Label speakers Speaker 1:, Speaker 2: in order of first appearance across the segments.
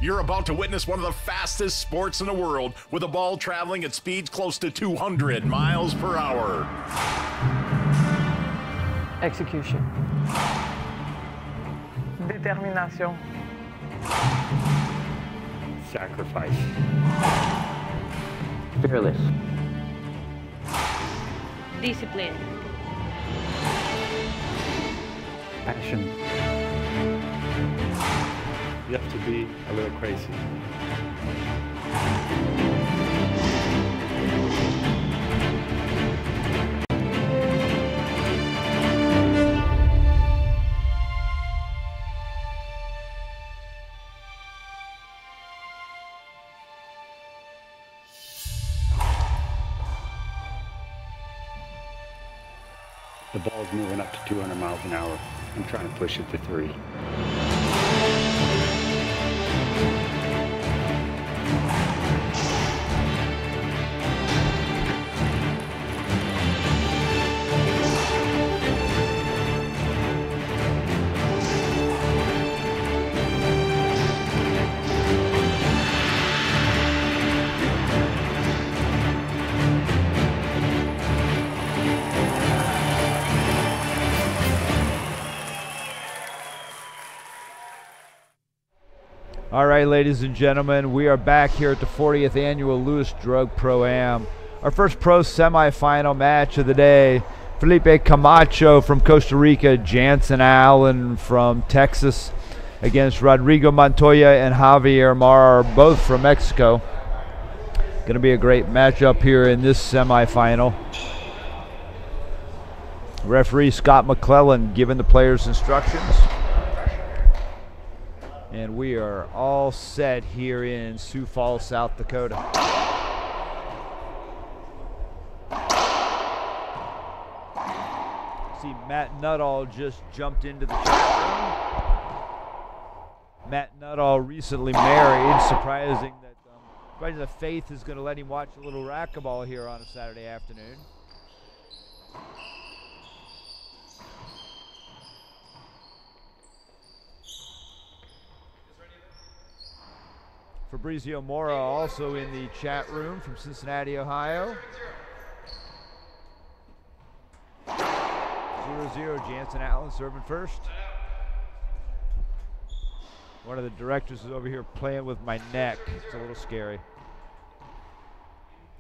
Speaker 1: You're about to witness one of the fastest sports in the world, with a ball traveling at speeds close to 200 miles per hour.
Speaker 2: Execution. Determination.
Speaker 3: Sacrifice.
Speaker 2: Fearless.
Speaker 4: Discipline.
Speaker 3: Passion. You have to be a little crazy. The ball's moving up to 200 miles an hour. I'm trying to push it to 3.
Speaker 5: All right, ladies and gentlemen, we are back here at the 40th Annual Lewis Drug Pro-Am. Our first pro semifinal match of the day. Felipe Camacho from Costa Rica, Jansen Allen from Texas against Rodrigo Montoya and Javier Mar, both from Mexico. Going to be a great matchup here in this semifinal. Referee Scott McClellan giving the players instructions. And we are all set here in Sioux Falls, South Dakota. See, Matt Nuttall just jumped into the chat room. Matt Nuttall recently married, surprising that Faith is going to let him watch a little racquetball here on a Saturday afternoon. Fabrizio Mora also in the chat room from Cincinnati, Ohio. 0-0, Jansen Allen serving first. One of the directors is over here playing with my neck. It's a little scary.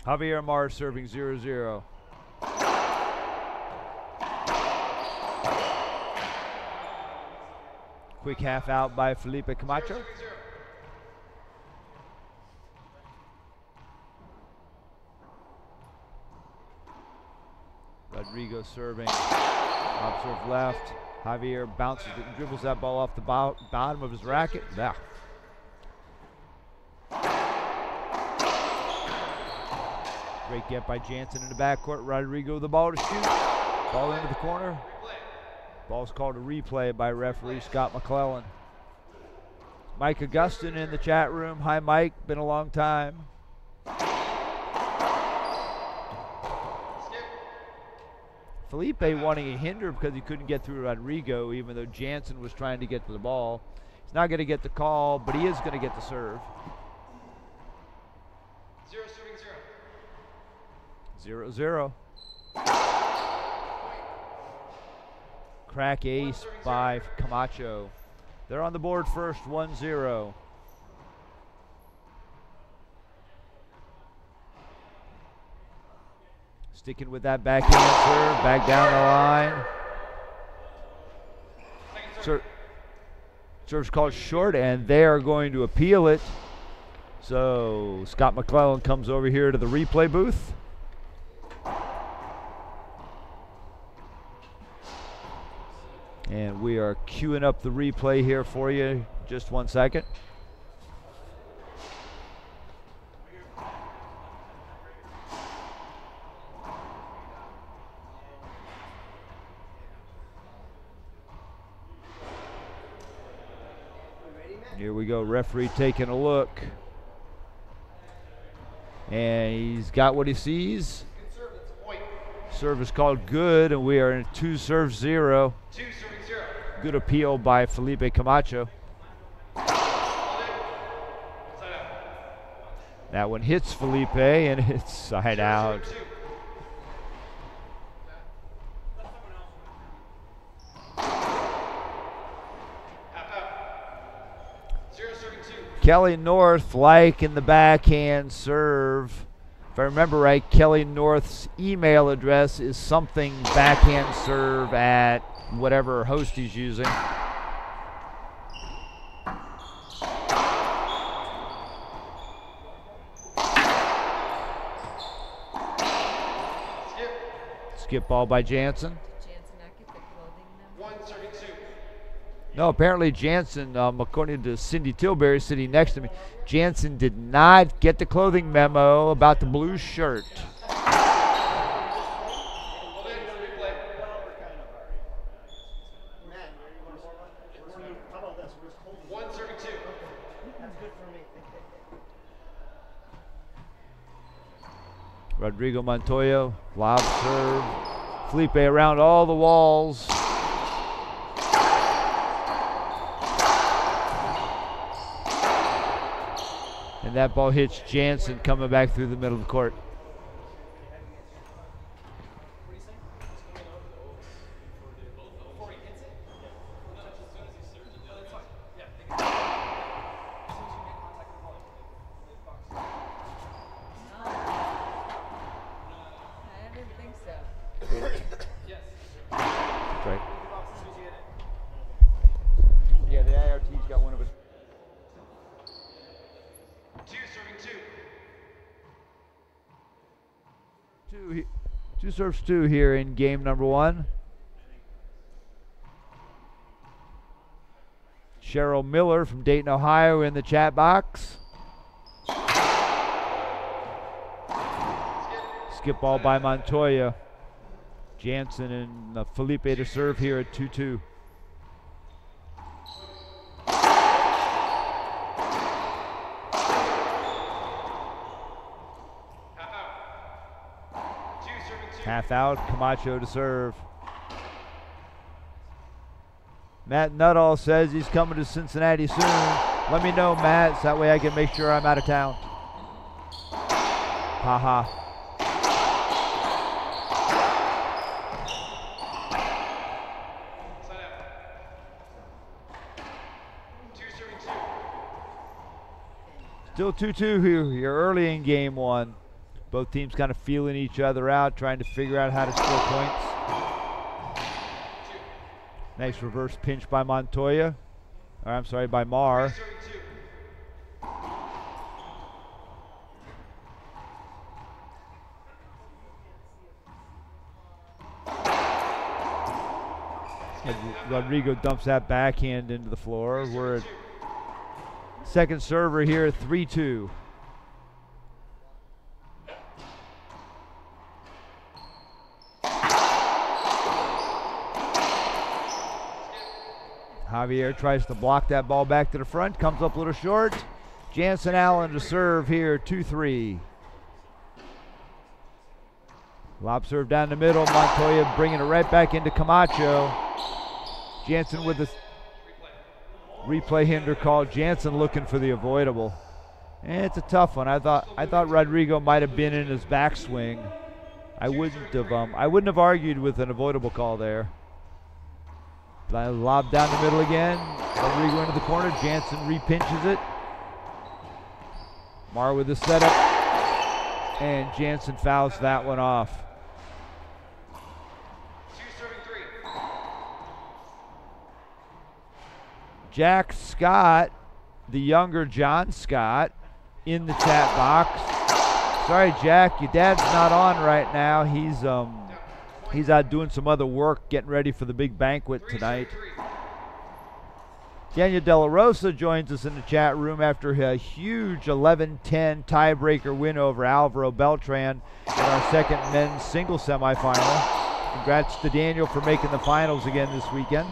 Speaker 5: Javier Mar serving 0-0. Quick half out by Felipe Camacho. Rodrigo serving, up serve left. Javier bounces it and dribbles that ball off the bottom of his racket. Yeah. Great get by Jansen in the backcourt. Rodrigo with the ball to shoot. Ball into the corner. Ball's called a replay by referee Scott McClellan. Mike Augustin in the chat room. Hi, Mike. Been a long time. Felipe wanting a hinder because he couldn't get through Rodrigo, even though Jansen was trying to get to the ball. He's not going to get the call, but he is going to get the serve. 0-0. Crack ace by Camacho. They're on the board first, 1-0. Sticking with that backhand serve, back down the line. Serve's called short, and they are going to appeal it. So Scott McClellan comes over here to the replay booth. And we are queuing up the replay here for you. Just 1 second. Here we go, referee taking a look. And he's got what he sees. Serve is called good, and we are in 2-0. Good appeal by Felipe Camacho. That one hits Felipe, and it's side out. Kelly North, like in the backhand serve. If I remember right, Kelly North's email address is something backhand serve at whatever host he's using. Skip ball by Jansen. No, apparently Jansen, according to Cindy Tilbury sitting next to me, Jansen did not get the clothing memo about the blue shirt. Rodrigo Montoya, lob serve. Felipe around all the walls. And that ball hits Jansen coming back through the middle of the court. Two serves two here in game number one. Cheryl Miller from Dayton, Ohio in the chat box. Skip ball by Montoya. Jansen and Felipe to serve here at 2-2. Half out, Camacho to serve. Matt Nuttall says he's coming to Cincinnati soon. Let me know, Matt, so that way I can make sure I'm out of town. Haha. Still 2-2 here early in game one. Both teams kind of feeling each other out, trying to figure out how to score points. Nice reverse pinch by Montoya. Or I'm sorry, by Marr. Rodrigo dumps that backhand into the floor. We're at second server here at 3-2. Javier tries to block that ball back to the front, comes up a little short. Jansen Allen to serve here, 2-3. Lob serve down the middle, Montoya bringing it right back into Camacho. Jansen with the replay hinder call. Jansen looking for the avoidable. And it's a tough one. I thought Rodrigo might have been in his backswing. I wouldn't have argued with an avoidable call there. Lob down the middle again. Rodrigo into the corner. Jansen repinches it. Marr with the setup. And Jansen fouls that one off. Jack Scott, the younger John Scott, in the chat box. Sorry, Jack, your dad's not on right now. He's out doing some other work, getting ready for the big banquet tonight. Daniel De La Rosa joins us in the chat room after a huge 11-10 tiebreaker win over Alvaro Beltran in our second men's singles semifinal. Congrats to Daniel for making the finals again this weekend.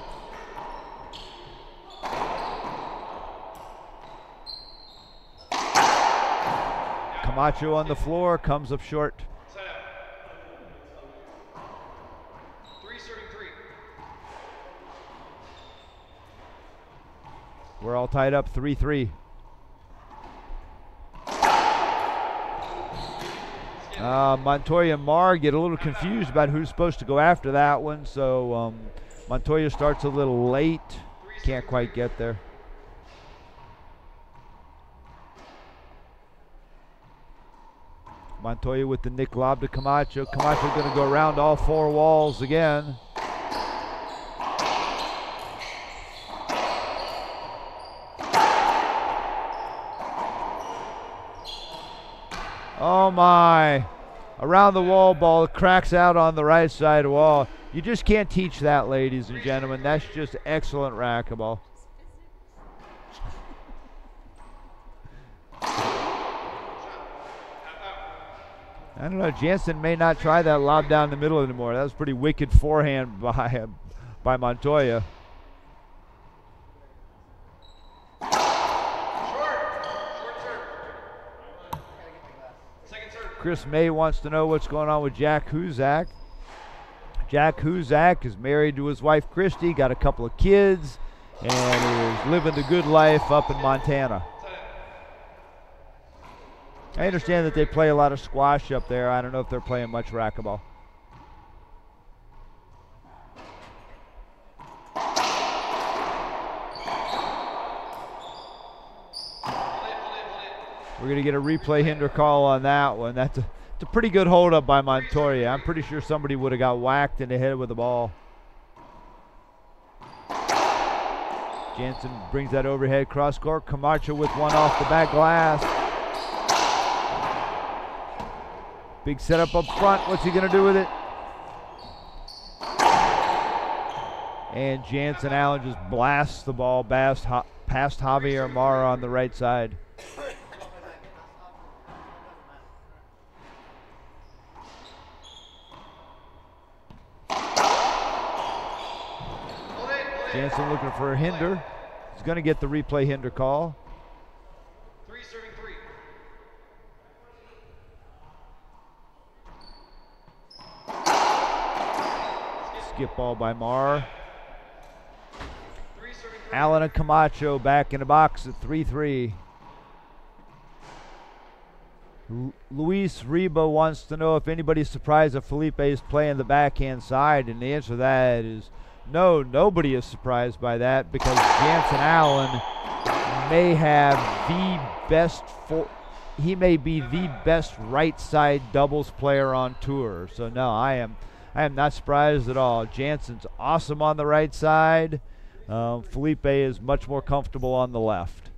Speaker 5: Camacho on the floor, comes up short. We're all tied up 3-3. Montoya and Mar get a little confused about who's supposed to go after that one, so Montoya starts a little late. Can't quite get there. Montoya with the nick lob to Camacho. Camacho going to go around all four walls again. Oh my. Around the wall ball, it cracks out on the right side wall. You just can't teach that, ladies and gentlemen. That's just excellent racquetball. I don't know, Jansen may not try that lob down the middle anymore. That was pretty wicked forehand by Montoya. Chris May wants to know what's going on with Jack Huzak. Jack Huzak is married to his wife Christy, got a couple of kids, and is living the good life up in Montana. I understand that they play a lot of squash up there. I don't know if they're playing much racquetball. We're going to get a replay hinder call on that one. It's a pretty good holdup by Montoya. I'm pretty sure somebody would have got whacked in the head with the ball. Jansen brings that overhead cross court. Camacho with one off the back glass. Big setup up front. What's he going to do with it? And Jansen Allen just blasts the ball past Javier Mara on the right side. Jansen looking for a hinder. He's going to get the replay hinder call.
Speaker 4: Serving three.
Speaker 5: Skip ball by Mar. Allen and Camacho back in the box at 3-3. Luis Reba wants to know if anybody's surprised that Felipe is playing the backhand side, and the answer to that is no, nobody is surprised by that, because Jansen Allen may have the best, he may be the best right side doubles player on tour. So no, I am not surprised at all. Jansen's awesome on the right side. Felipe is much more comfortable on the left.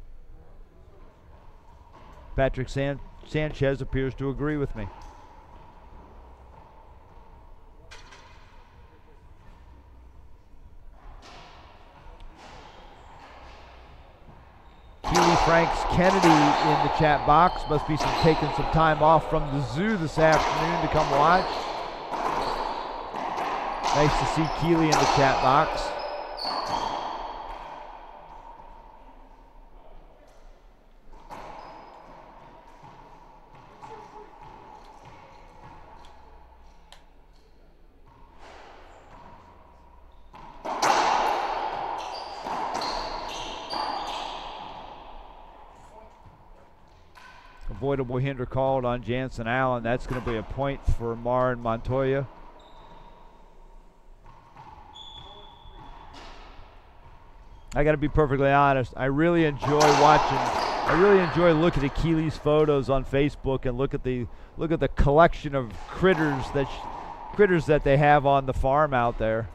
Speaker 5: Patrick Sanchez appears to agree with me. Keely Franks Kennedy in the chat box. Must be taking some time off from the zoo this afternoon to come watch. Nice to see Keely in the chat box. Avoidable hinder called on Jansen Allen. That's going to be a point for Mar and Montoya. I got to be perfectly honest. I really enjoy looking at Keely's photos on Facebook and look at the collection of critters that they have on the farm out there.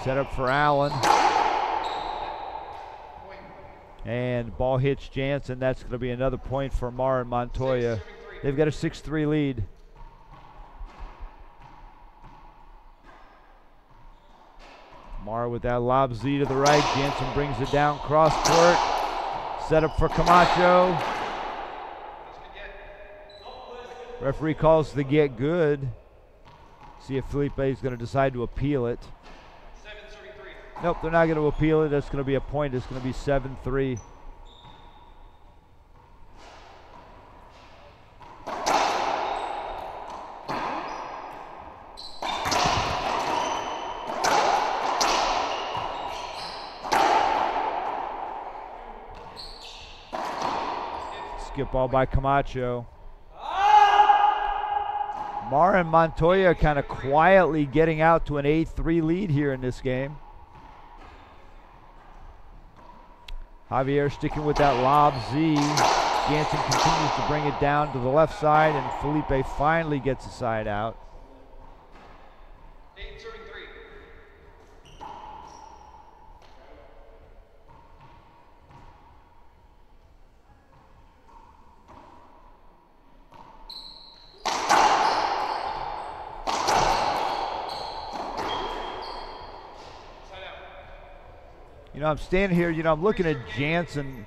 Speaker 5: Set up for Allen. And ball hits Jansen. That's going to be another point for Mar and Montoya. They've got a 6-3 lead. Mar with that lob Z to the right. Jansen brings it down cross court. Set up for Camacho. Referee calls the get good. See if Felipe is going to decide to appeal it. Nope, they're not going to appeal it. That's going to be a point. It's going to be 7-3. Skip ball by Camacho. Mar and Montoya kind of quietly getting out to an 8-3 lead here in this game. Javier sticking with that lob Z. Jansen continues to bring it down to the left side, and Felipe finally gets a side out.
Speaker 4: 8 serving 3.
Speaker 5: You know, I'm standing here, you know, I'm looking at Jansen.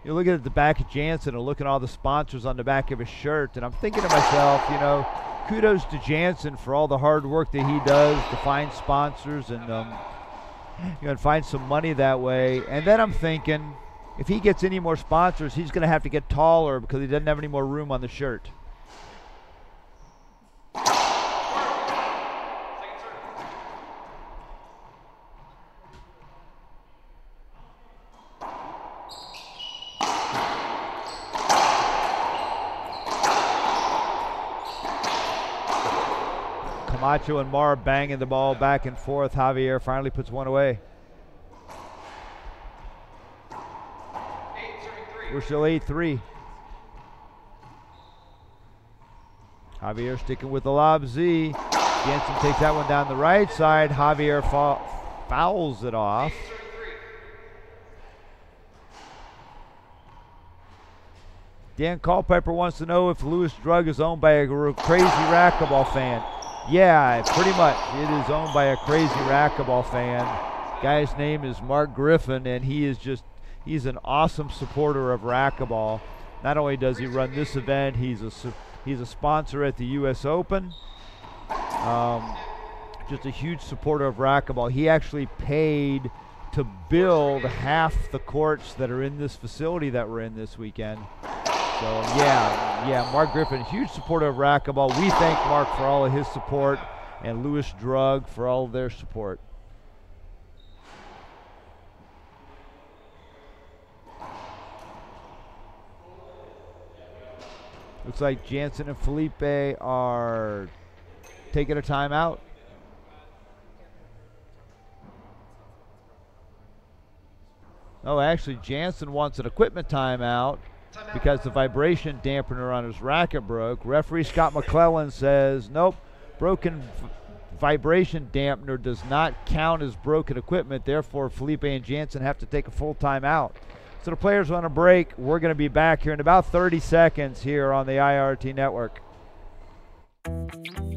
Speaker 5: You're looking at the back of Jansen and looking at all the sponsors on the back of his shirt, and I'm thinking to myself, you know, kudos to Jansen for all the hard work that he does to find sponsors and, you know, and find some money that way. And then I'm thinking, if he gets any more sponsors, he's going to have to get taller because he doesn't have any more room on the shirt. Camacho and Mar banging the ball back and forth. Javier finally puts one away. We're still 8-3. Javier sticking with the lob Z. Jansen takes that one down the right side. Javier fouls it off. Dan Culpepper wants to know if Lewis Drug is owned by a crazy racquetball fan. Yeah, pretty much. It is owned by a crazy racquetball fan. Guy's name is Mark Griffin, and he's an awesome supporter of racquetball. Not only does he run this event, he's a sponsor at the U.S. Open. Just a huge supporter of racquetball. He actually paid to build half the courts that are in this facility that we're in this weekend. So yeah, Mark Griffin, huge supporter of racquetball. We thank Mark for all of his support, and Lewis Drug for all of their support. Looks like Jansen and Felipe are taking a timeout. Oh, actually, Jansen wants an equipment timeout because the vibration dampener on his racket broke. Referee Scott McClellan says, nope, broken vibration dampener does not count as broken equipment. Therefore, Felipe and Jansen have to take a full timeout. So the players want a break. We're going to be back here in about 30 seconds here on the IRT Network.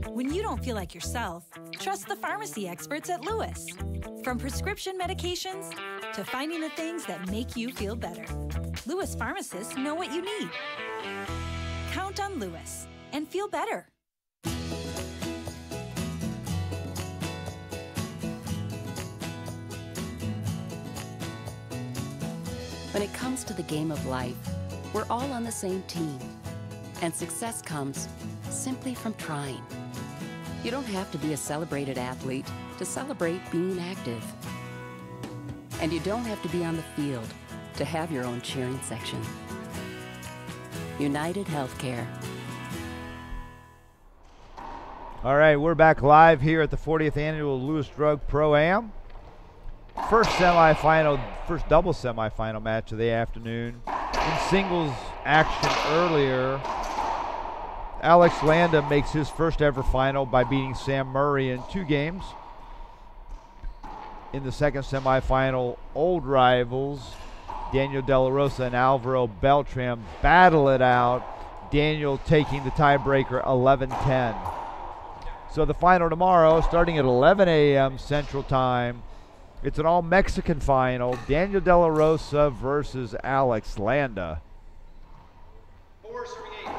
Speaker 6: When you don't feel like yourself, trust the pharmacy experts at Lewis. From prescription medications to finding the things that make you feel better, Lewis pharmacists know what you need. Count on Lewis and feel better.
Speaker 7: When it comes to the game of life, we're all on the same team. And success comes simply from trying. You don't have to be a celebrated athlete to celebrate being active. And you don't have to be on the field to have your own cheering section. United Healthcare.
Speaker 5: All right, we're back live here at the 40th Annual Lewis Drug Pro-Am. First double semifinal match of the afternoon. In singles action earlier, Alex Landa makes his first ever final by beating Sam Murray in 2 games. In the second semifinal, old rivals Daniel De La Rosa and Alvaro Beltran battle it out, Daniel taking the tiebreaker 11-10. So the final tomorrow, starting at 11 a.m. Central Time. It's an all-Mexican final, Daniel De La Rosa versus Alex Landa.
Speaker 4: 4 serving 8.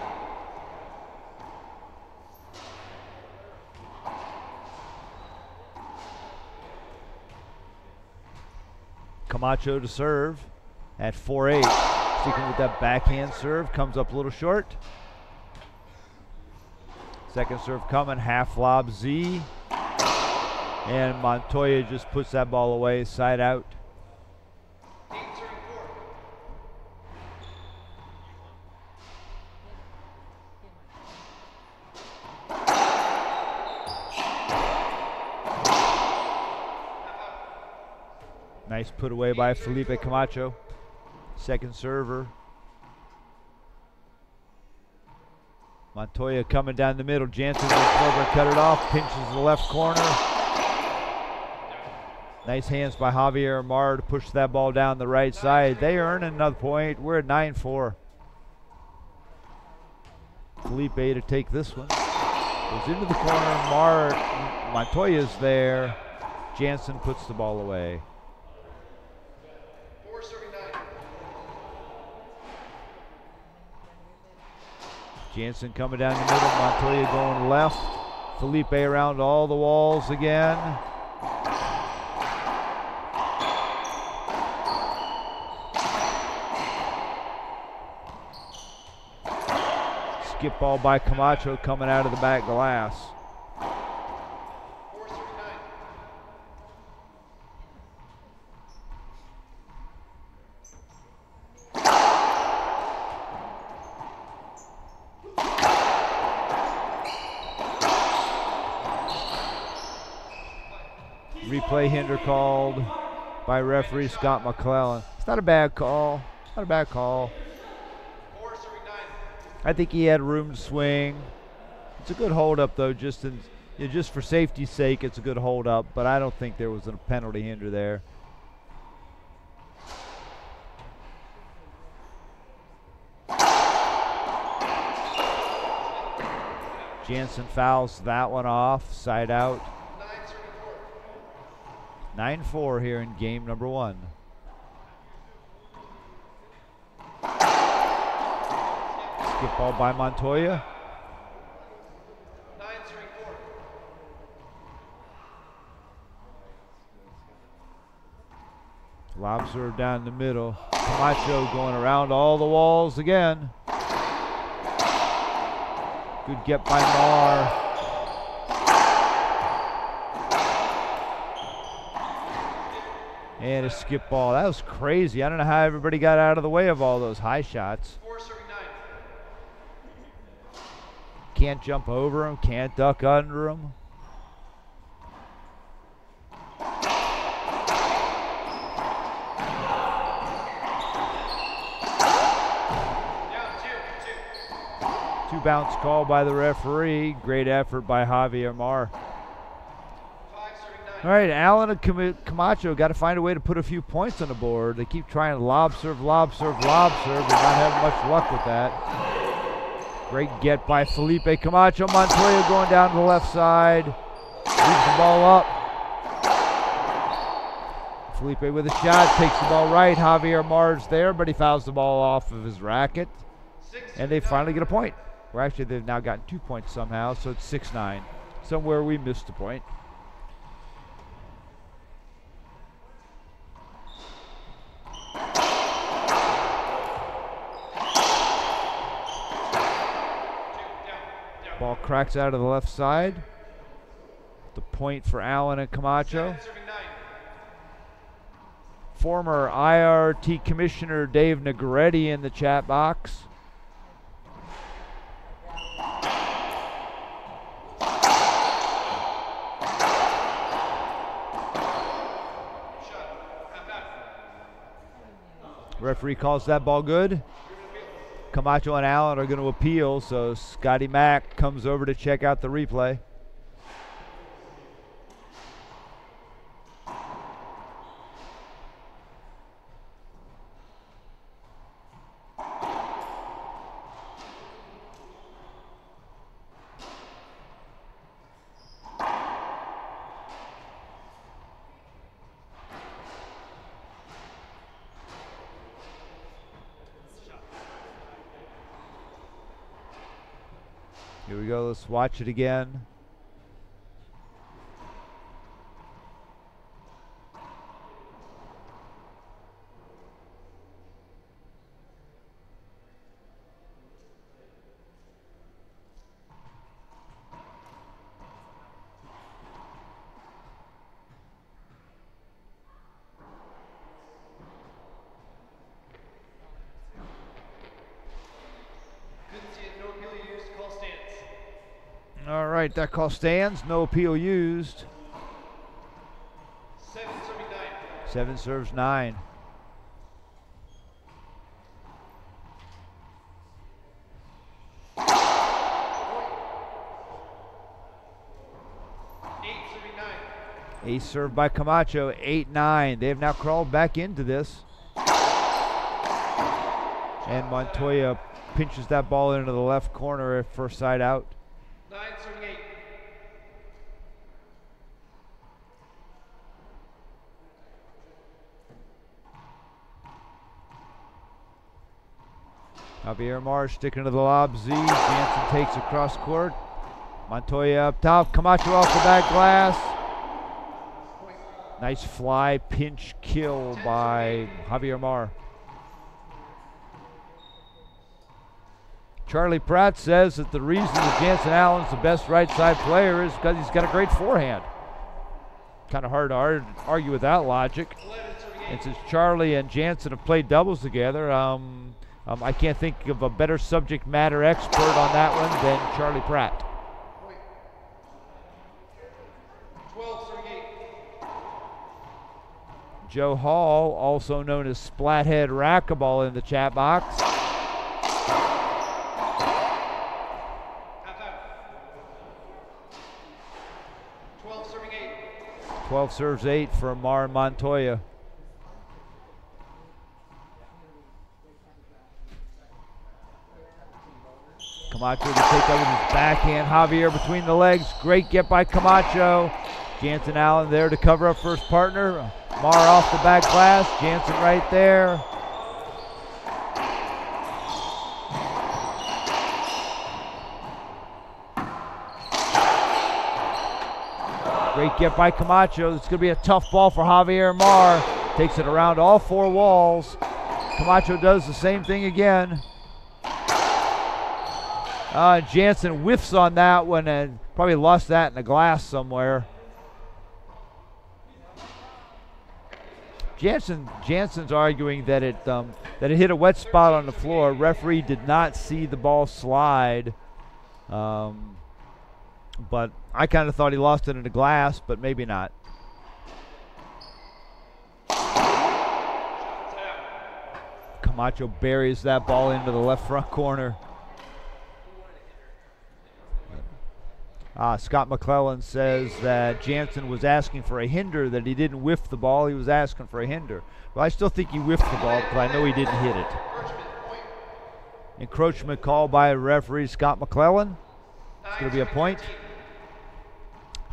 Speaker 5: Camacho to serve at 4-8. Sticking with that backhand serve, comes up a little short. Second serve coming, half lob Z. And Montoya just puts that ball away, side out.
Speaker 4: 8 serving 4.
Speaker 5: Nice put away by Felipe Camacho. Second server. Montoya coming down the middle. Jansen goes over, cut it off, pinches the left corner. Nice hands by Javier Mar to push that ball down the right side. They earn another point. We're at 9-4. Felipe to take this one. Goes into the corner. Montoya's there. Jansen puts the ball away. Jansen coming down the middle. Montoya going left. Felipe around all the walls again. Skip ball by Camacho coming out of the back glass. Replay hinder called by referee Scott McClellan. It's not a bad call. Not a bad call. I think he had room to swing. It's a good hold-up, though, just for safety's sake, it's a good hold-up, but I don't think there was a penalty hinder there. Jansen fouls that one off, side out. 9-4 here in game number 1. Skip ball by Montoya. Lob serve down the middle. Camacho going around all the walls again. Good get by Mar. And a skip ball. That was crazy. I don't know how everybody got out of the way of all those high shots. Can't jump over him, can't duck under him. Two bounce call by the referee. Great effort by Javier Mar. All right, Allen and Camacho got to find a way to put a few points on the board. They keep trying to lob serve, lob serve, lob serve, but not having much luck with that. Great get by Felipe Camacho. Montoya going down to the left side. Leaves the ball up. Felipe with a shot, takes the ball right. Javier Mar's there, but he fouls the ball off of his racket. And they finally get a point. Well, actually, they've now gotten 2 points somehow, so it's 6-9. Somewhere we missed a point. Ball cracks out of the left side. The point for Allen and Camacho. Former IRT Commissioner Dave Negretti in the chat box. Referee calls that ball good. Camacho and Allen are going to appeal, so Scotty Mack comes over to check out the replay. Here we go, let's watch it again. All right, that call stands. No appeal used. 7 serves 9. Ace served by Camacho, 8-9. They have now crawled back into this. And Montoya pinches that ball into the left corner at first side out.
Speaker 4: 9-8.
Speaker 5: Javier Mars sticking to the lob Z. Jansen takes across court. Montoya up top. Camacho off the back glass. Nice fly pinch kill by Javier Mar. Charlie Pratt says that the reason that Jansen Allen's the best right side player is because he's got a great forehand. Kind of hard to argue with that logic. And since Charlie and Jansen have played doubles together, I can't think of a better subject matter expert on that one than Charlie Pratt.
Speaker 4: 12-38.
Speaker 5: Joe Hall, also known as Splathead Racquetball in the chat box.
Speaker 4: Half out. 12 serving 8.
Speaker 5: 12 serves 8 for Mar Montoya. Camacho to take over with his backhand. Javier between the legs. Great get by Camacho. Jansen Allen there to cover up first partner. Mar off the back glass. Jansen right there. Great get by Camacho. It's going to be a tough ball for Javier Mar. Takes it around all 4 walls. Camacho does the same thing again. Jansen whiffs on that one and probably lost that in the glass somewhere. Jansen's arguing that it hit a wet spot on the floor. Referee did not see the ball slide, but I kind of thought he lost it in the glass, but maybe not. Camacho buries that ball into the left front corner. Scott McClellan says that Jansen was asking for a hinder, that he didn't whiff the ball. He was asking for a hinder. But I still think he whiffed the ball because I know he didn't hit it. Encroachment call by referee Scott McClellan. It's going to be a point.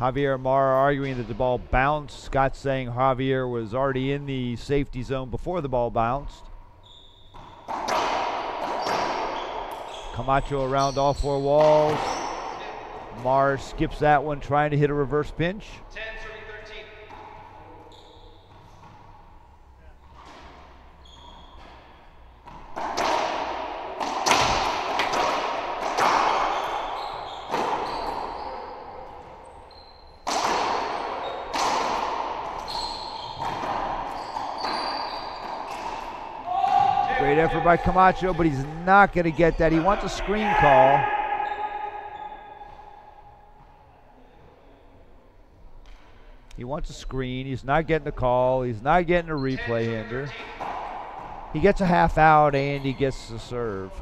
Speaker 5: Javier Mar arguing that the ball bounced. Scott saying Javier was already in the safety zone before the ball bounced. Camacho around all 4 walls. Mar skips that one, trying to hit a reverse pinch.
Speaker 4: 10 serving 13.
Speaker 5: Great effort by Camacho, but he's not going to get that. He wants a screen call. He wants a screen. He's not getting the call. He's not getting a replay hinder. He gets a half out and he gets the serve.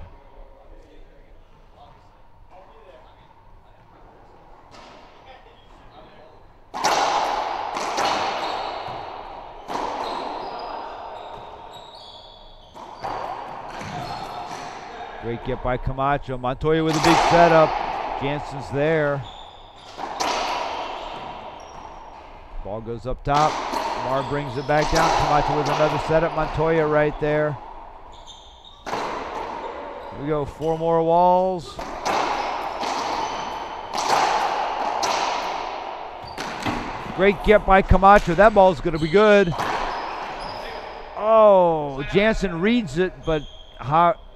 Speaker 5: Great get by Camacho. Montoya with a big setup. Jansen's there. Ball goes up top. Mar brings it back down. Camacho with another setup. Montoya right there. Here we go. 4 more walls. Great get by Camacho. That ball's going to be good. Oh, Jansen reads it, but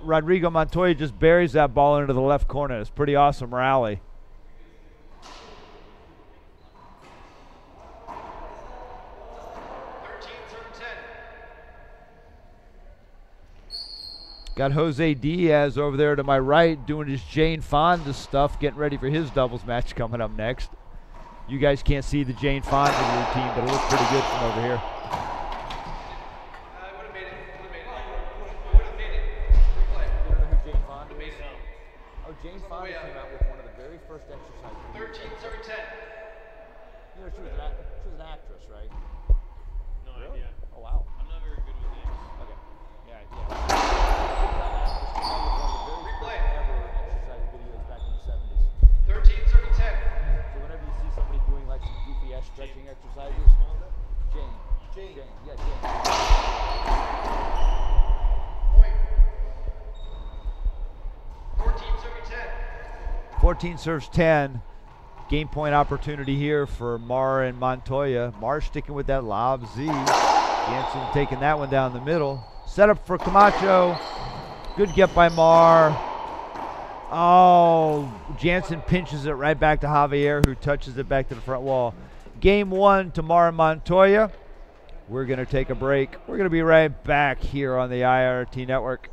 Speaker 5: Rodrigo Montoya just buries that ball into the left corner. It's a pretty awesome rally. Got Jose Diaz over there to my right doing his Jane Fonda stuff, getting ready for his doubles match coming up next. You guys can't see the Jane Fonda routine, but it looks pretty good from over here. Fonda
Speaker 4: Montoya.
Speaker 5: came out with one of the very first exercises.
Speaker 4: 13 serving 10.
Speaker 5: You know, she was an actress, right?
Speaker 8: No
Speaker 5: Really?
Speaker 8: idea.
Speaker 5: Oh, wow.
Speaker 8: I'm not very good with names.
Speaker 5: Okay. Yeah. Big-time actress came out with one of the very
Speaker 4: Replay.
Speaker 5: first ever exercise videos back in the 70s.
Speaker 4: 13 serving 10.
Speaker 5: So whenever you see somebody doing like some goofy ass stretching exercises, Jane. Yeah, Jane.
Speaker 4: Point. 14 serving 10.
Speaker 5: 14 serves 10. Game point opportunity here for Mar and Montoya. Mar sticking with that lob Z. Jansen taking that one down the middle. Set up for Camacho. Good get by Mar. Oh, Jansen pinches it right back to Javier, who touches it back to the front wall. Game 1 to Mar and Montoya. We're going to take a break. We're going to be right back here on the IRT Network.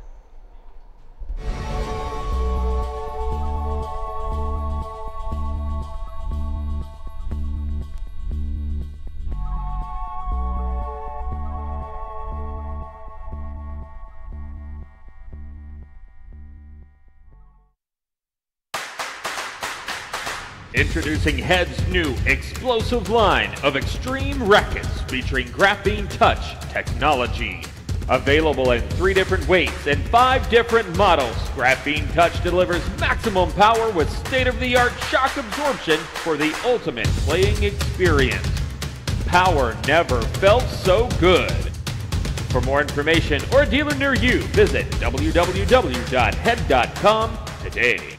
Speaker 9: Introducing Head's new explosive line of extreme rackets featuring graphene touch technology. Available in 3 different weights and 5 different models, Graphene Touch delivers maximum power with state-of-the-art shock absorption for the ultimate playing experience. Power never felt so good. For more information or a dealer near you, visit www.head.com today.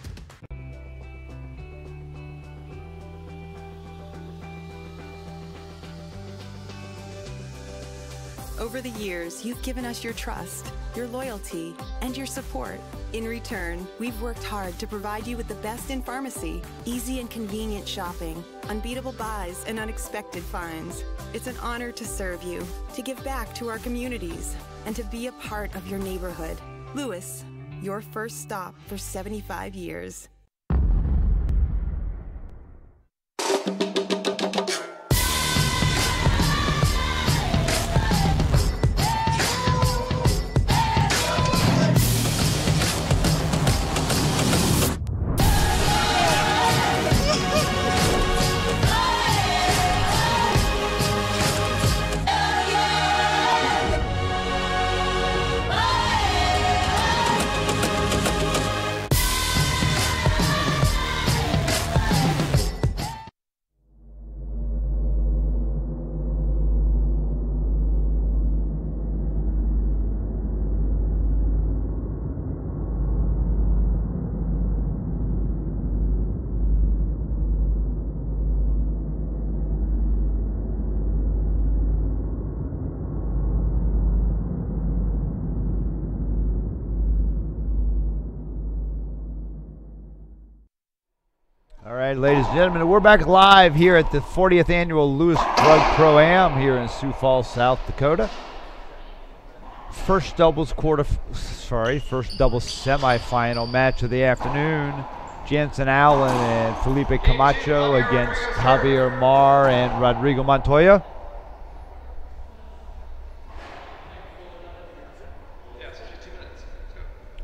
Speaker 10: Over the years, you've given us your trust, your loyalty, and your support. In return, we've worked hard to provide you with the best in pharmacy, easy and convenient shopping, unbeatable buys, and unexpected finds. It's an honor to serve you, to give back to our communities, and to be a part of your neighborhood. Lewis, your first stop for 75 years.
Speaker 5: All right, ladies and gentlemen, we're back live here at the 40th annual Lewis Drug Pro-Am here in Sioux Falls, South Dakota. First doubles semifinal match of the afternoon. Jansen Allen and Felipe Camacho against Javier Mar and Rodrigo Montoya.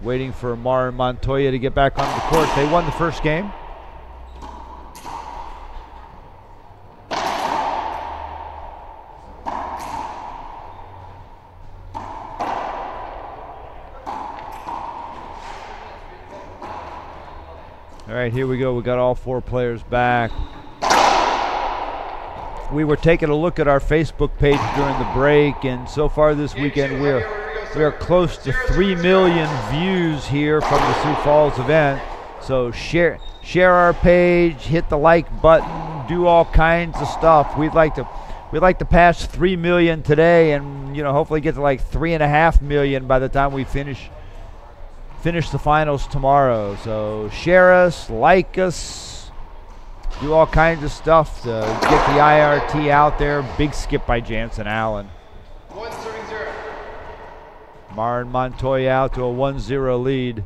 Speaker 5: Waiting for Mar and Montoya to get back onto the court. They won the first game. All right, here we go. We got all 4 players back. We were taking a look at our Facebook page during the break, and so far this weekend we are close to 3 million views here from the Sioux Falls event. So share our page, hit the like button, do all kinds of stuff. We'd like to pass 3 million today, and hopefully get to like 3.5 million by the time we finish the finals tomorrow. So share us, like us, do all kinds of stuff to get the IRT out there. Big skip by Jansen Allen.
Speaker 4: 1-0.
Speaker 5: Mar and Montoya out to a 1-0 lead.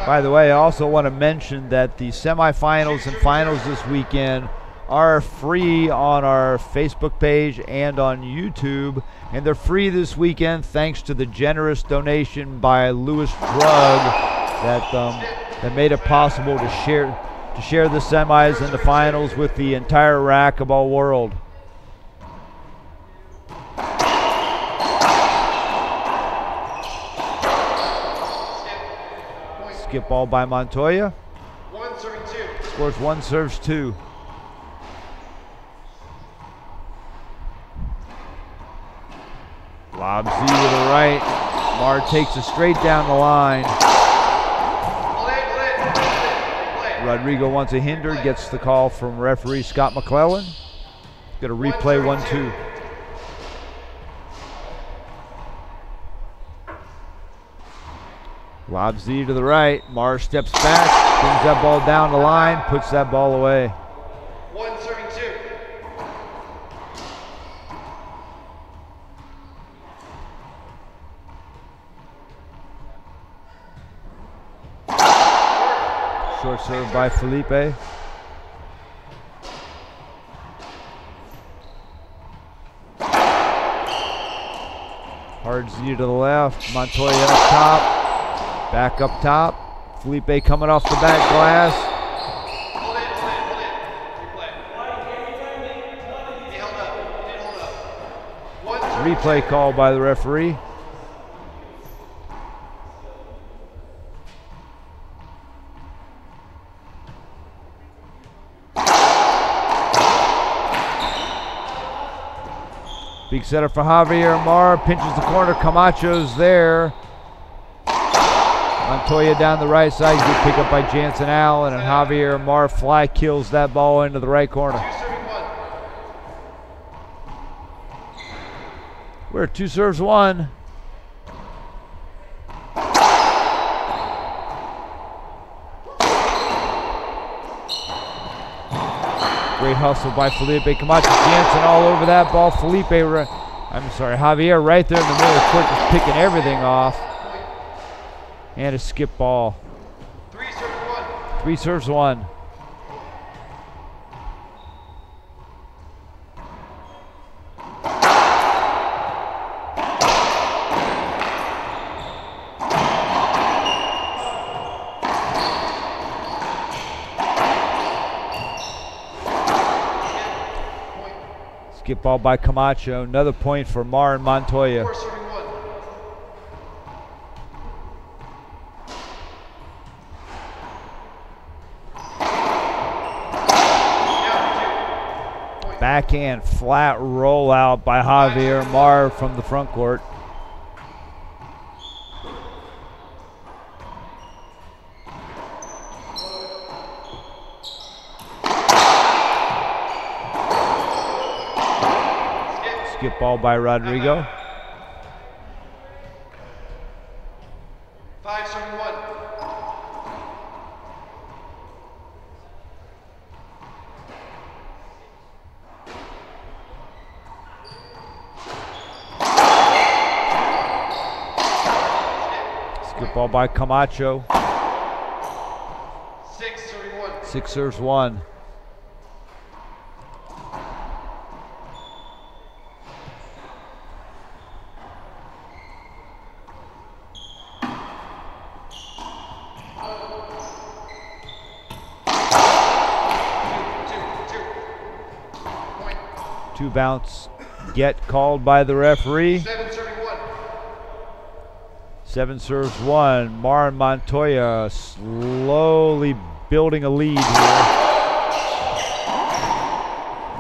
Speaker 5: By the way, I also want to mention that the semifinals and finals this weekend are free on our Facebook page and on YouTube, and they're free this weekend thanks to the generous donation by Lewis Drug that made it possible to share the semis and the finals with the entire racquetball world. Skip ball by Montoya.
Speaker 4: 1 serving 2.
Speaker 5: Scores 1, serves 2. Lobs Z to the right. Mar takes it straight down the line. Rodrigo wants a hinder, gets the call from referee Scott McClellan. Got a replay 1-2. Lob Z to the right. Mar steps back, brings that ball down the line, puts that ball away.
Speaker 4: 1 serving 2.
Speaker 5: Short serve by Felipe. Hard Z to the left. Montoya up top. Back up top. Felipe coming off the back glass.
Speaker 4: Hold it. Replay. He held up. He did hold up. 1 serving
Speaker 5: Replay call by the referee. Big setup for Javier. Mar pinches the corner. Camacho's there. Montoya down the right side. Good pick up by Jansen Allen, and Javier Mar fly kills that ball into the right corner.
Speaker 4: 2 serving 1.
Speaker 5: We're at 2 serves 1. Great hustle by Felipe Camacho. Jansen all over that ball. Javier right there in the middle. Quick is picking everything off. And a skip ball.
Speaker 4: 3 serving 1.
Speaker 5: 3 serves 1. Skip ball by Camacho. Another point for Mar and Montoya.
Speaker 4: 4 serving 1.
Speaker 5: Backhand flat rollout by Javier Mar from the front court. Skip ball by Rodrigo.
Speaker 4: 5 serving 1.
Speaker 5: Skip ball by Camacho.
Speaker 4: 6 serving 1.
Speaker 5: 6 serves 1. Two bounce get called by the referee.
Speaker 4: 7 serving 1.
Speaker 5: 7 serves 1. Mar and Montoya slowly building a lead here.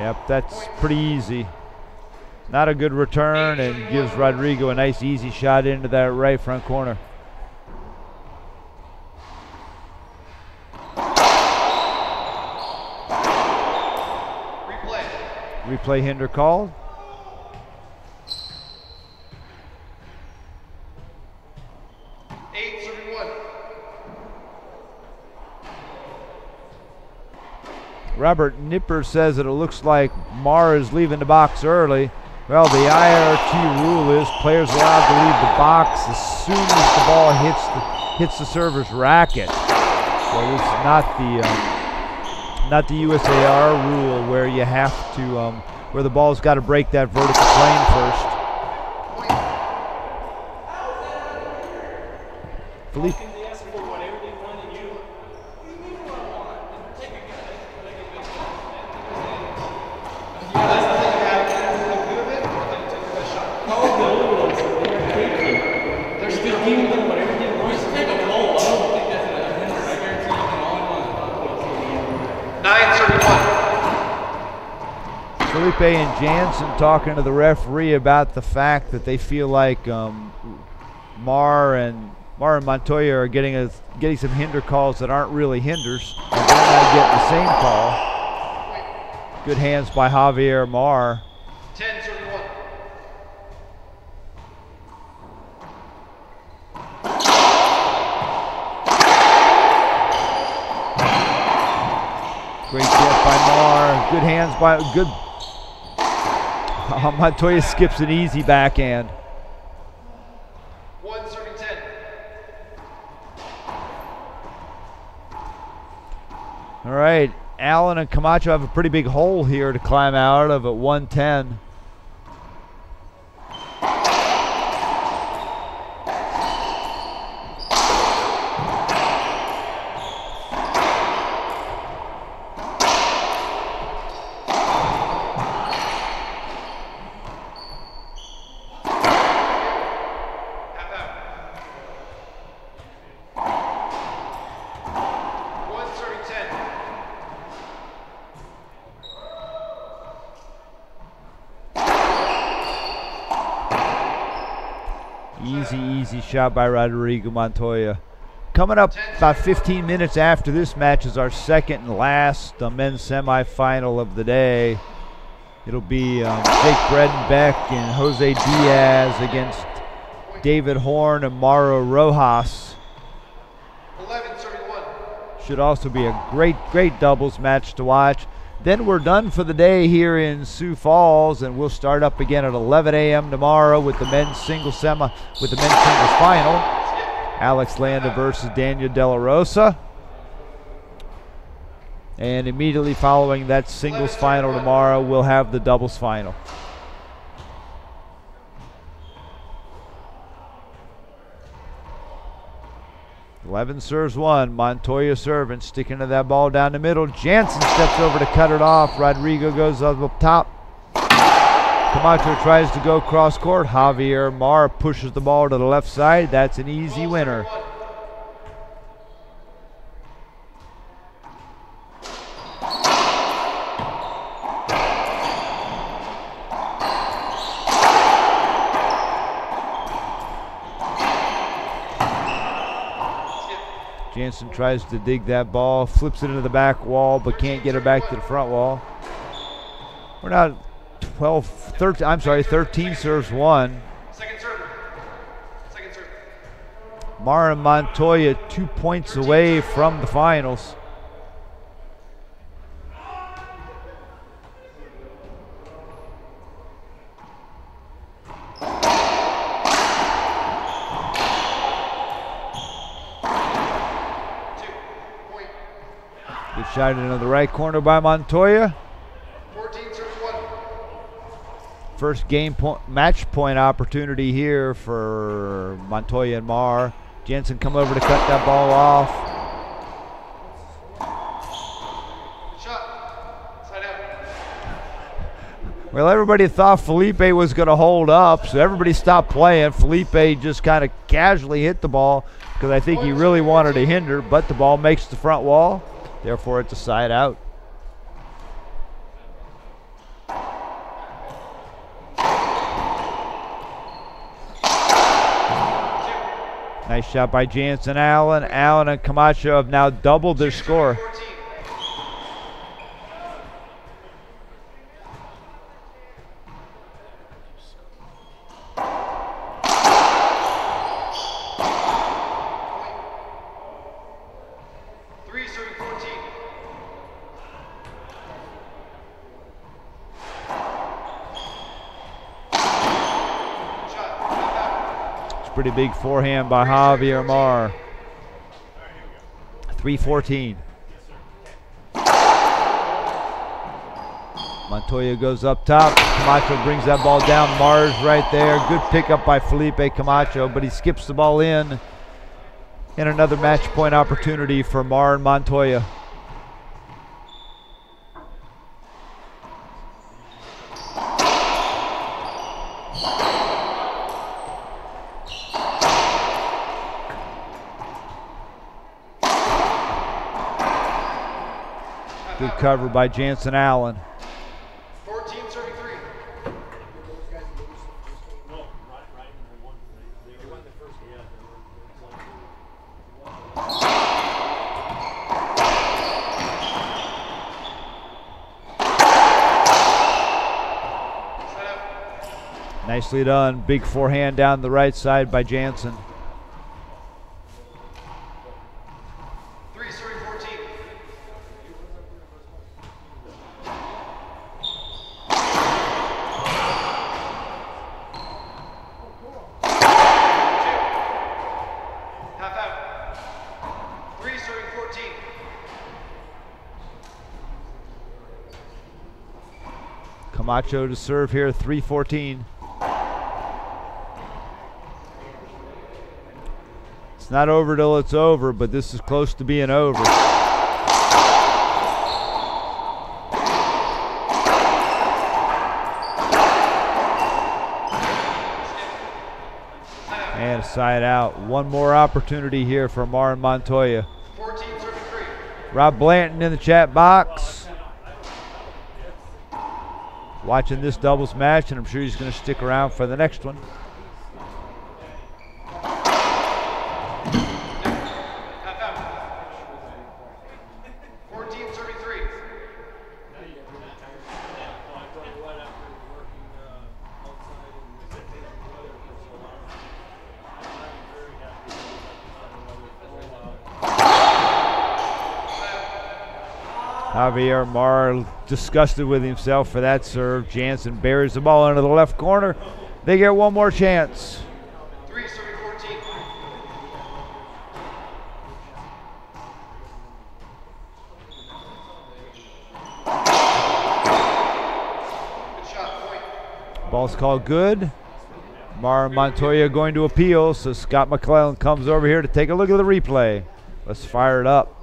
Speaker 5: Yep, that's pretty easy. Not a good return, and gives Rodrigo a nice easy shot into that right front corner. Replay hinder called. Robert Nipper says that it looks like Mar is leaving the box early. Well, the IRT rule is players allowed to leave the box as soon as the ball hits the server's racket. So it's not the USAR rule where you have to, where the ball's got to break that vertical plane first. Felipe. Felipe and Jansen talking to the referee about the fact that they feel like Mar and Montoya are getting some hinder calls that aren't really hinders, and they're not getting the same call. Good hands by Javier Mar.
Speaker 4: 10-31.
Speaker 5: Great get by Mar. Good hands by good. Montoya skips an easy backhand.
Speaker 4: 1-10.
Speaker 5: All right, Allen and Camacho have a pretty big hole here to climb out of at 110. Easy shot by Rodrigo Montoya. Coming up about 15 minutes after this match is our second and last men's semifinal of the day. It'll be Jake Bredenbeck and Jose Diaz against David Horn and Mauro Rojas.
Speaker 4: 11-31.
Speaker 5: Should also be a great doubles match to watch. Then we're done for the day here in Sioux Falls, and we'll start up again at 11 a.m. tomorrow with the men's singles singles final. Alex Landa versus Daniel De La Rosa. And immediately following that singles final tomorrow, we'll have the doubles final. Eleven serves one. Montoya serving, sticking to that ball down the middle. Jansen steps over to cut it off. Rodrigo goes up top. Camacho tries to go cross court. Javier Mar pushes the ball to the left side. That's an easy winner. Jansen tries to dig that ball, flips it into the back wall, but can't get it back to the front wall. We're now 13 serves one.
Speaker 4: Second serve.
Speaker 5: Mar and Montoya 2 points away from the finals. Good shot into the right corner by Montoya.
Speaker 4: 14 serves one.
Speaker 5: First match point opportunity here for Montoya and Mar. Jansen come over to cut that ball off.
Speaker 4: Shot. Side out.
Speaker 5: Well, everybody thought Felipe was going to hold up, so everybody stopped playing. Felipe just kind of casually hit the ball because I think he really wanted to hinder, but the ball makes the front wall. Therefore, it's a side out. Nice shot by Jansen. Allen and Camacho have now doubled their score. Pretty big forehand by Javier Mar. 3-14. Montoya goes up top. Camacho brings that ball down. Mars right there. Good pickup by Felipe Camacho, but he skips the ball in. And another match point opportunity for Mar and Montoya. Good cover by Jansen Allen.
Speaker 4: 14-33.
Speaker 5: Nicely done. Big forehand down the right side by Jansen.
Speaker 4: 3, serving 14. Half out. 3, serving 14.
Speaker 5: Camacho to serve here, 3-14. It's not over till it's over, but this is close to being over. And a side out. One more opportunity here for Mar and Montoya.
Speaker 4: 14-33.
Speaker 5: Rob Blanton in the chat box. Watching this doubles match, and I'm sure he's going to stick around for the next one.
Speaker 4: Half out. 14-33.
Speaker 5: Javier Mar disgusted with himself for that serve. Jansen buries the ball into the left corner. They get one more chance.
Speaker 4: 3, serving 14. Good shot, point.
Speaker 5: Ball's called good. Mar and Montoya going to appeal, so Scott McClellan comes over here to take a look at the replay. Let's fire it up.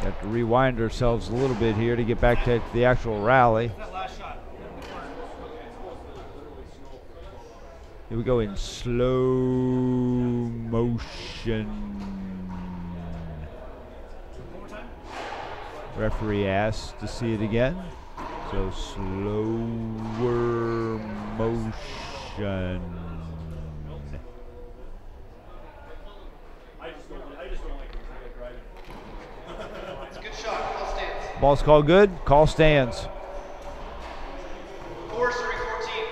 Speaker 5: Have to rewind ourselves a little bit here to get back to the actual rally. Here we go in slow motion. Referee asks to see it again. So slower motion. Ball's called good. Call stands.
Speaker 4: 4, serving 14.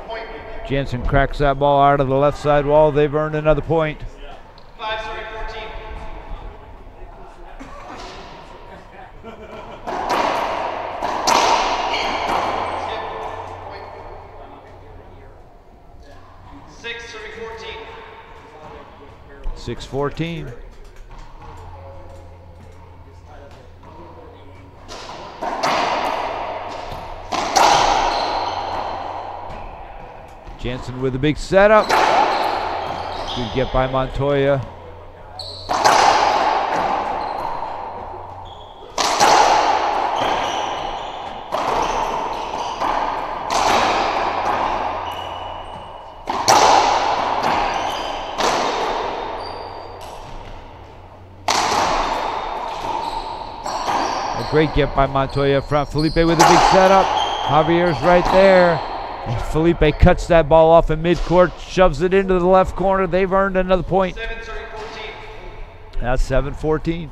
Speaker 4: Point.
Speaker 5: Jansen cracks that ball out of the left side wall. They've earned another point.
Speaker 4: 5, serving 14. 6, serving 14.
Speaker 5: 6-14. Jansen with a big setup. Good get by Montoya. A great get by Montoya up front. Felipe with a big setup. Javier's right there. And Felipe cuts that ball off in midcourt, shoves it into the left corner. They've earned another point.
Speaker 4: 7, serving 14.
Speaker 5: That's 7-14.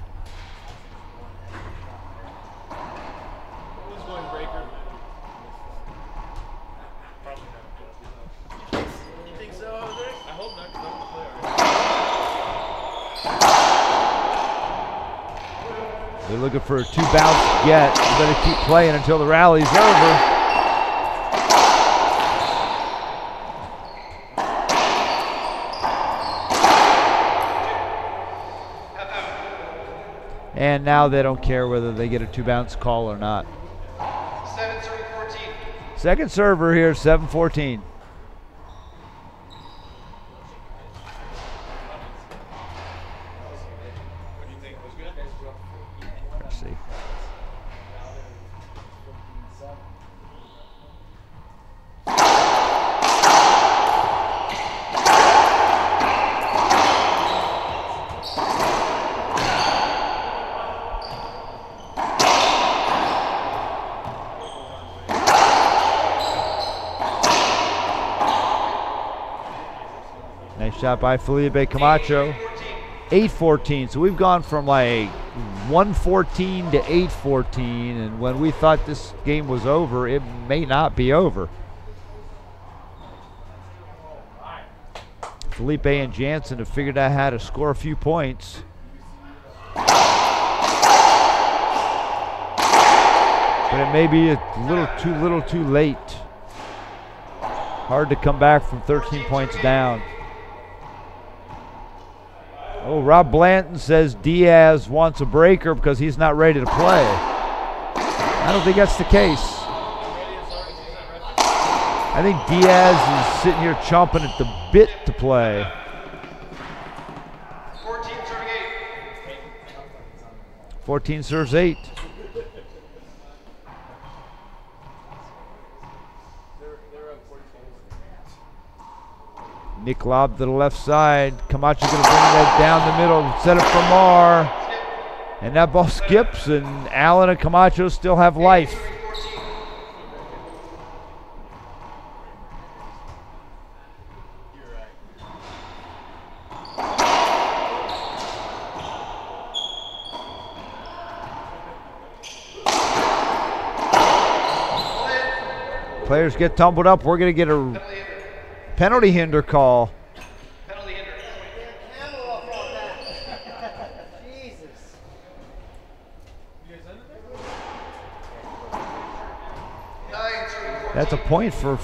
Speaker 5: They're looking for a 2 bounce get. You better keep playing until the rally's over. And now they don't care whether they get a 2 bounce call or not.
Speaker 4: 7-14.
Speaker 5: Second server here, 7-14. Let's see. Nice shot by Felipe Camacho. 8-14. So we've gone from like 1-14 to 8-14, and when we thought this game was over, it may not be over. Felipe and Jansen have figured out how to score a few points. But it may be a little too late. Hard to come back from 13 points down. Oh, Rob Blanton says Diaz wants a breaker because he's not ready to play. I don't think that's the case. I think Diaz is sitting here chomping at the bit to play. 14 serves 8. Nick lob to the left side. Camacho going to bring that down the middle, set it for Mar. And that ball skips, and Allen and Camacho still have life. Players get tumbled up. We're going to get a penalty hinder call. That's a point for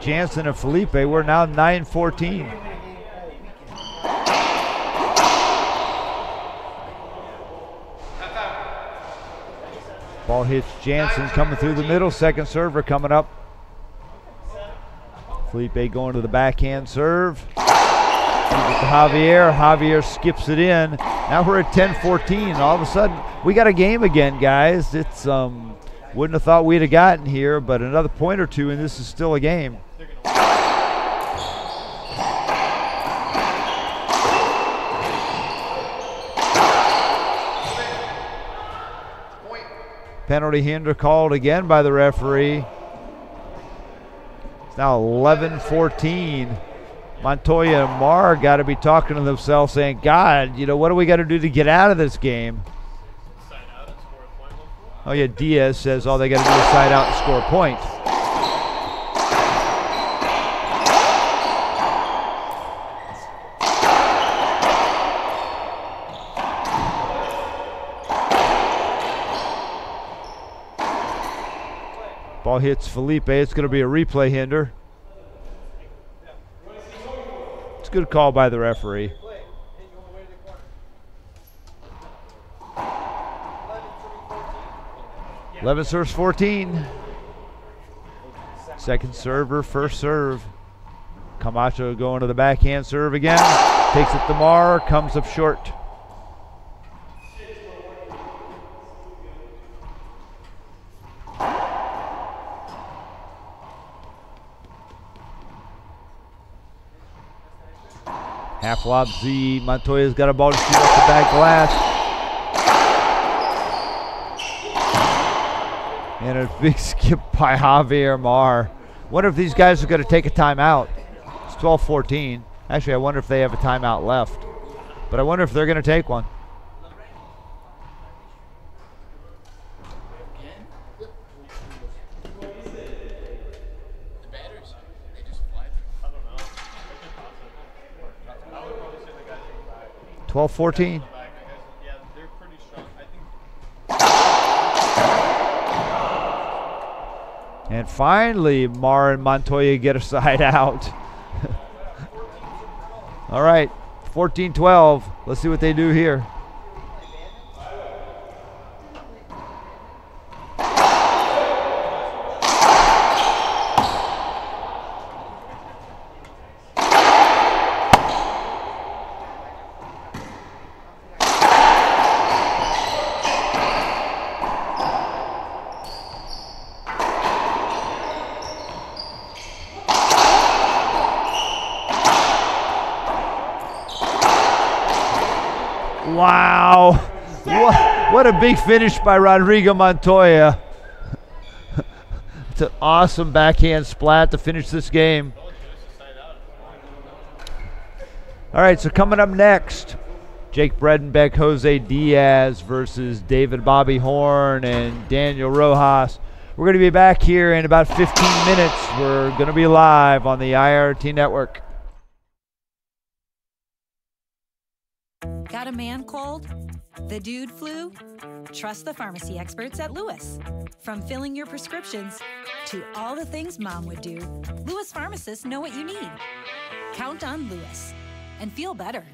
Speaker 5: Jansen and Felipe. We're now 9-14. Ball hits Jansen coming through the middle. Second server coming up. Felipe going to the backhand serve. Javier. Javier skips it in. Now we're at 10-14. All of a sudden, we got a game again, guys. It's wouldn't have thought we'd have gotten here, but another point or two, and this is still a game. Penalty hinder called again by the referee. It's now 11-14. Montoya and Mar got to be talking to themselves saying, God, you know, what do we got to do to get out of this game? Oh, yeah, Diaz says all they got to do is side out and score a point. Ball hits Felipe. It's going to be a replay hinder. It's a good call by the referee. 11 serves 14. Second server, first serve. Camacho going to the backhand serve again. Takes it to Mar, comes up short. Half lob Z. Montoya's got a ball to shoot off the back glass. And a big skip by Javier Mar. Wonder if these guys are going to take a timeout. It's 12-14. Actually, I wonder if they have a timeout left. But I wonder if they're going to take one. And finally, Mar and Montoya get a side out. All right, 14-12. Let's see what they do here. Wow, what a big finish by Rodrigo Montoya. It's an awesome backhand splat to finish this game. All right, so coming up next, Jake Bredenbeck, Jose Diaz versus David Bobby Horn and Daniel Rojas. We're going to be back here in about 15 minutes. We're going to be live on the IRT network.
Speaker 6: Got a man cold? The dude flu? Trust the pharmacy experts at Lewis. From filling your prescriptions to all the things mom would do, Lewis pharmacists know what you need. Count on Lewis and feel better.